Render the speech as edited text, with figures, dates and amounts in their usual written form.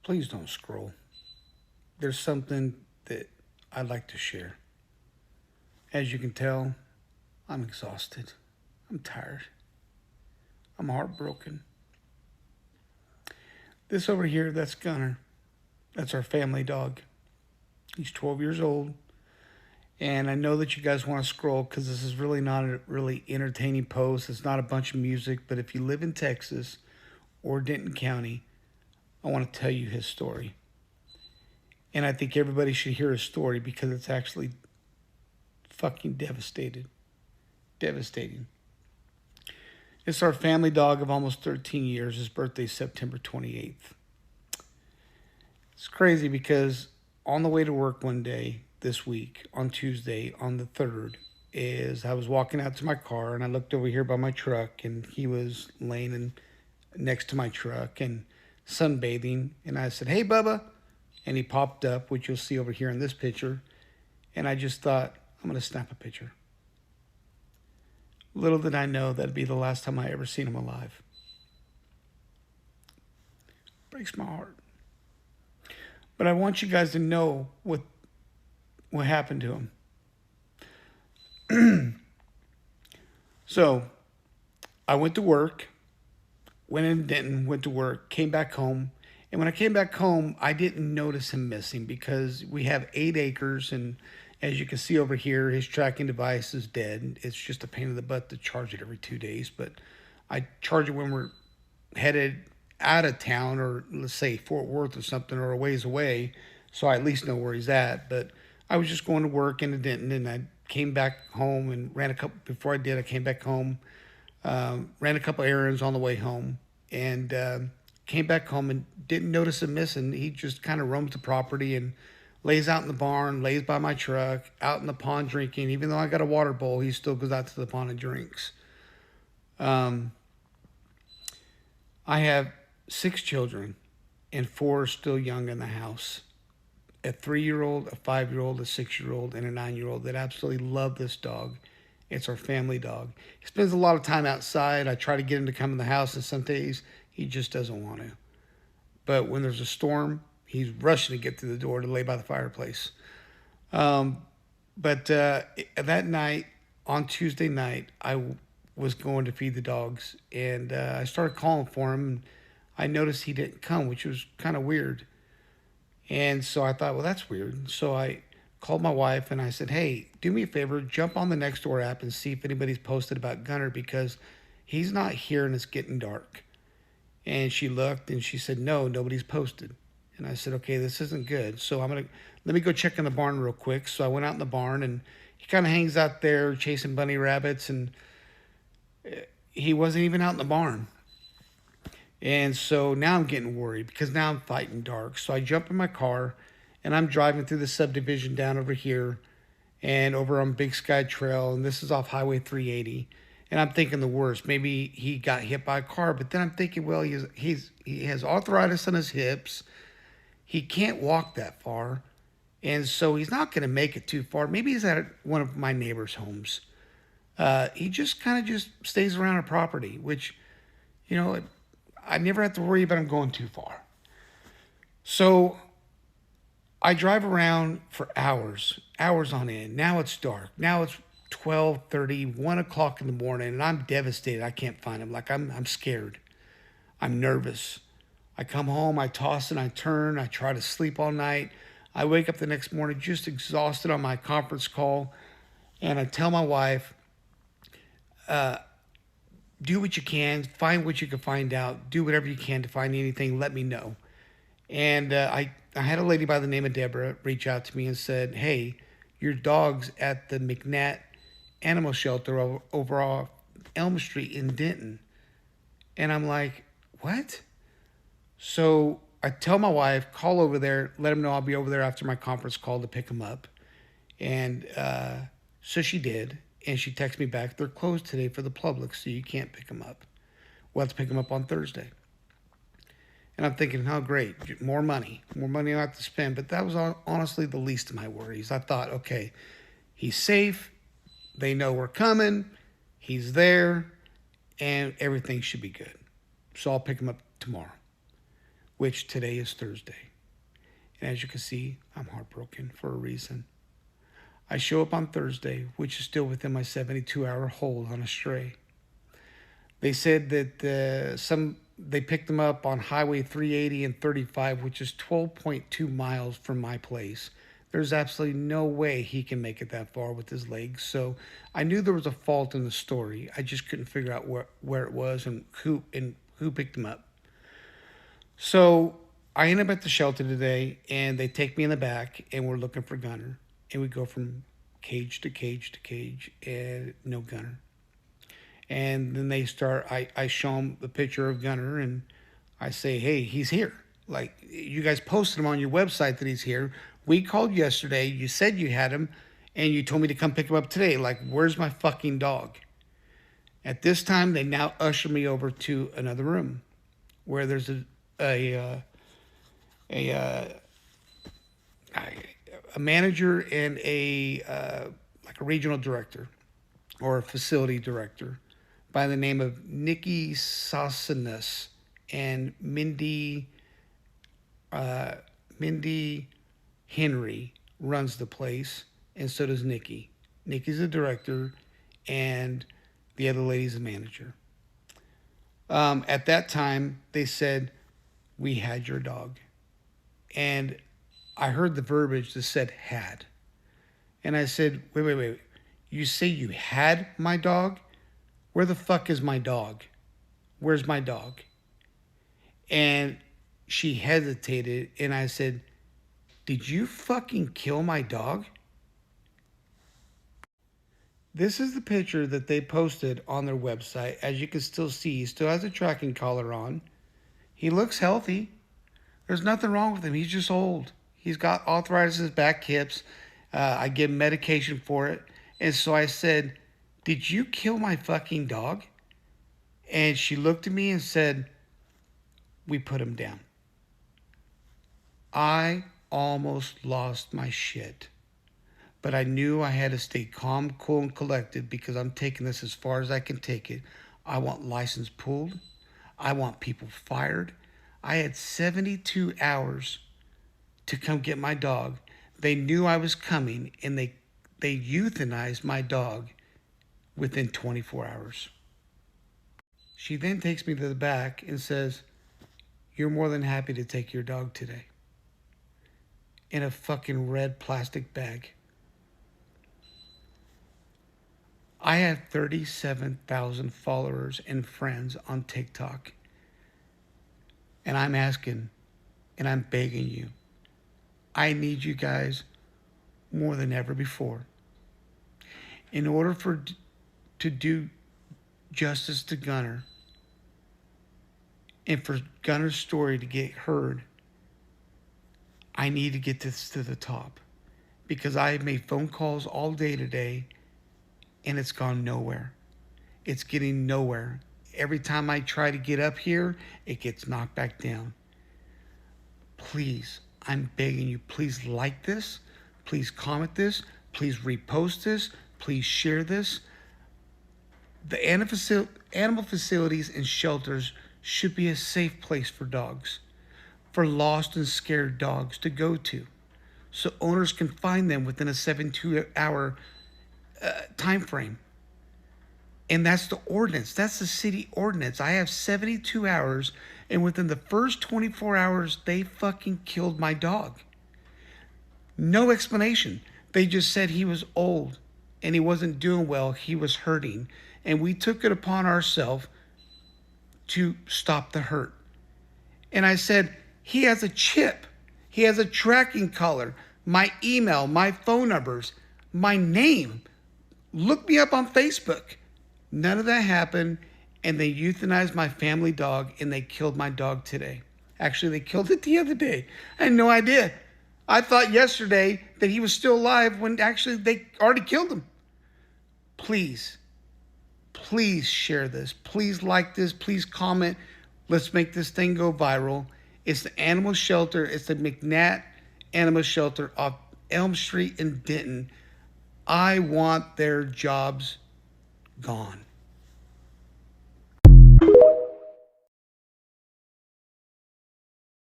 please don't scroll. There's something that I'd like to share. As you can tell, I'm exhausted. I'm tired. I'm heartbroken. This over here, that's Gunner. That's our family dog. He's 12 years old. And I know that you guys want to scroll because this is really not a really entertaining post. It's not a bunch of music. But if you live in Texas or Denton County, I want to tell you his story. And I think everybody should hear his story because it's actually fucking devastated. Devastating. It's our family dog of almost 13 years. His birthday is September 28th. It's crazy because on the way to work one day this week, on Tuesday, on the 3rd, is I was walking out to my car and I looked over here by my truck and he was laying next to my truck and sunbathing. And I said, "Hey, Bubba." And he popped up, which you'll see over here in this picture. And I just thought, I'm going to snap a picture. Little did I know that'd be the last time I ever seen him alive. Breaks my heart. But I want you guys to know what happened to him. So I went to work, went in Denton, went to work, came back home. And when I came back home, I didn't notice him missing because we have 8 acres. And as you can see over here, his tracking device is dead. It's just a pain in the butt to charge it every 2 days. But I charge it when we're headed out of town or let's say Fort Worth or something or a ways away. So I at least know where he's at. But I was just going to work in Denton and I came back home and ran a couple, before I did, I came back home, ran a couple errands on the way home and came back home and didn't notice him missing. He just kind of roams the property and lays out in the barn, lays by my truck, out in the pond drinking. Even though I got a water bowl, he still goes out to the pond and drinks. I have 6 children and 4 are still young in the house. A 3-year-old, a 5-year-old, a 6-year-old, and a 9-year-old that absolutely love this dog. It's our family dog. He spends a lot of time outside. I try to get him to come in the house, and some days he just doesn't want to. But when there's a storm, he's rushing to get to the door to lay by the fireplace. But that night, on Tuesday night, I was going to feed the dogs, and I started calling for him. And I noticed he didn't come, which was kind of weird. And so I thought, well, that's weird. So I called my wife and I said, "Hey, do me a favor, jump on the Nextdoor app and see if anybody's posted about Gunner because he's not here and it's getting dark." And she looked and she said, "No, nobody's posted." And I said, "Okay, this isn't good. So let me go check in the barn real quick." So I went out in the barn and he kind of hangs out there chasing bunny rabbits and he wasn't even out in the barn. And so now I'm getting worried because now I'm fighting dark. So I jump in my car and I'm driving through the subdivision down over here and over on Big Sky Trail. And this is off Highway 380. And I'm thinking the worst. Maybe he got hit by a car. But then I'm thinking, well, he has arthritis on his hips. He can't walk that far. And so he's not going to make it too far. Maybe he's at one of my neighbor's homes. He just kind of just stays around our property, which, you know, I never have to worry about him going too far. So I drive around for hours, hours on end. Now it's dark. Now it's 12:30, 1 o'clock in the morning, and I'm devastated. I can't find him. Like I'm scared. I'm nervous. I come home, I toss and I turn, I try to sleep all night. I wake up the next morning just exhausted on my conference call, and I tell my wife, do what you can, find what you can find out, do whatever you can to find anything, let me know. And I had a lady by the name of Deborah reach out to me and said, "Hey, your dog's at the McNatt Animal Shelter over off Elm Street in Denton." And I'm like, "What?" So I tell my wife, call over there, let him know I'll be over there after my conference call to pick him up. And so she did. And she texted me back, "They're closed today for the public, so you can't pick him up. We'll have to pick him up on Thursday." And I'm thinking, oh, great, more money I have to spend. But that was honestly the least of my worries. I thought, okay, he's safe. They know we're coming. He's there. And everything should be good. So I'll pick him up tomorrow. which today is Thursday. And as you can see, I'm heartbroken for a reason. I show up on Thursday, which is still within my 72-hour hold on a stray. They said that they picked them up on Highway 380 and 35, which is 12.2 miles from my place. There's absolutely no way he can make it that far with his legs. So I knew there was a fault in the story. I just couldn't figure out where it was and who picked him up. So I end up at the shelter today, and they take me in the back, and we're looking for Gunner. And we go from cage to cage to cage, and no Gunner. And then I show them the picture of Gunner, and I say, hey, he's here. Like, you guys posted him on your website that he's here. We called yesterday. You said you had him, and you told me to come pick him up today. Like, where's my fucking dog? At this time, they now usher me over to another room where there's a manager and like a regional director or a facility director by the name of Nikki Sosinas and Mindy Henry runs the place, and so does Nikki. Nikki's the director, and the other lady's the manager. At that time, they said, we had your dog. And I heard the verbiage that said had. And I said, wait. You say you had my dog? Where the fuck is my dog? Where's my dog? And she hesitated, and I said, did you fucking kill my dog? This is the picture that they posted on their website. As you can still see, he still has a tracking collar on. He looks healthy. There's nothing wrong with him. He's just old. He's got arthritis in his back, hips. I give him medication for it. And so I said, did you kill my fucking dog? And she looked at me and said, we put him down. I almost lost my shit. But I knew I had to stay calm, cool, and collected because I'm taking this as far as I can take it. I want license pulled. I want people fired. I had 72 hours to come get my dog. They knew I was coming, and they euthanized my dog within 24 hours. She then takes me to the back and says, you're more than happy to take your dog today. In a fucking red plastic bag. I have 37,000 followers and friends on TikTok. And I'm asking, and I'm begging you, I need you guys more than ever before. In order to do justice to Gunner, and for Gunner's story to get heard, I need to get this to the top. Because I have made phone calls all day today, and it's gone nowhere. It's getting nowhere. Every time I try to get up here, it gets knocked back down. Please, I'm begging you, please like this. Please comment this. Please repost this. Please share this. The animal facilities and shelters should be a safe place for dogs, for lost and scared dogs to go to, so owners can find them within a 72-hour time frame. And that's the ordinance. That's the city ordinance. I have 72 hours, and within the first 24 hours, they fucking killed my dog. No explanation. They just said he was old and he wasn't doing well. He was hurting. And we took it upon ourselves to stop the hurt. And I said, he has a chip. He has a tracking collar, my email, my phone numbers, my name. Look me up on Facebook. None of that happened, and they euthanized my family dog, and they killed my dog today. Actually, they killed it the other day. I had no idea. I thought yesterday that he was still alive when actually they already killed him. Please share this. Please like this. Please comment. Let's make this thing go viral. It's the animal shelter. It's the McNatt Animal Shelter off Elm Street in Denton. I want their jobs gone.